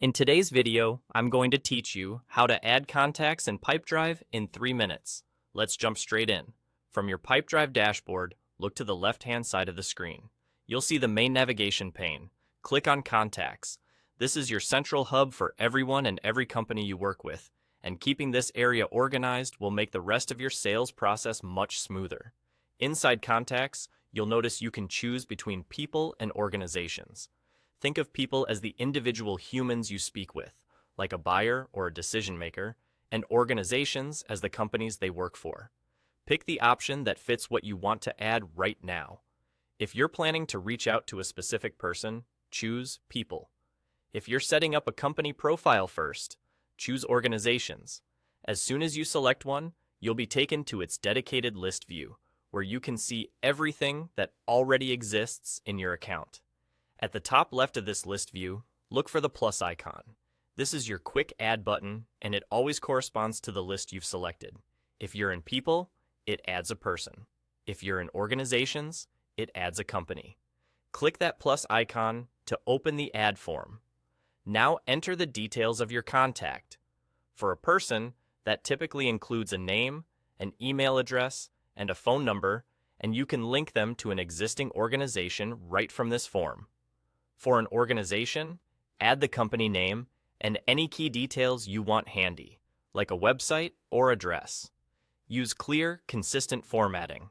In today's video, I'm going to teach you how to add contacts in Pipedrive in 3 minutes. Let's jump straight in. From your Pipedrive dashboard, look to the left-hand side of the screen. You'll see the main navigation pane. Click on Contacts. This is your central hub for everyone and every company you work with, and keeping this area organized will make the rest of your sales process much smoother. Inside Contacts, you'll notice you can choose between people and organizations. Think of people as the individual humans you speak with, like a buyer or a decision maker, and organizations as the companies they work for. Pick the option that fits what you want to add right now. If you're planning to reach out to a specific person, choose People. If you're setting up a company profile first, choose Organizations. As soon as you select one, you'll be taken to its dedicated list view, where you can see everything that already exists in your account. At the top left of this list view, look for the plus icon. This is your quick add button, and it always corresponds to the list you've selected. If you're in People, it adds a person. If you're in Organizations, it adds a company. Click that plus icon to open the add form. Now enter the details of your contact. For a person, that typically includes a name, an email address, and a phone number, and you can link them to an existing organization right from this form. For an organization, add the company name and any key details you want handy, like a website or address. Use clear, consistent formatting.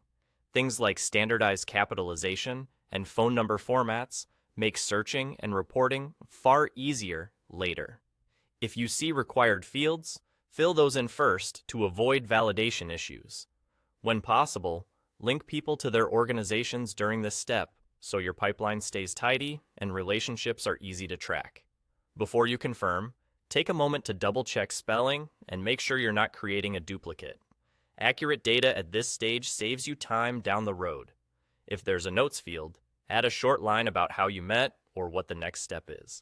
Things like standardized capitalization and phone number formats make searching and reporting far easier later. If you see required fields, fill those in first to avoid validation issues. When possible, link people to their organizations during this step, so your pipeline stays tidy and relationships are easy to track. Before you confirm, take a moment to double-check spelling and make sure you're not creating a duplicate. Accurate data at this stage saves you time down the road. If there's a notes field, add a short line about how you met or what the next step is.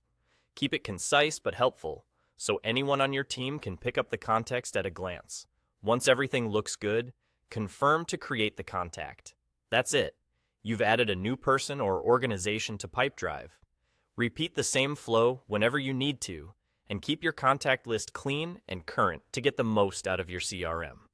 Keep it concise but helpful, so anyone on your team can pick up the context at a glance. Once everything looks good, confirm to create the contact. That's it. You've added a new person or organization to Pipedrive. Repeat the same flow whenever you need to, and keep your contact list clean and current to get the most out of your CRM.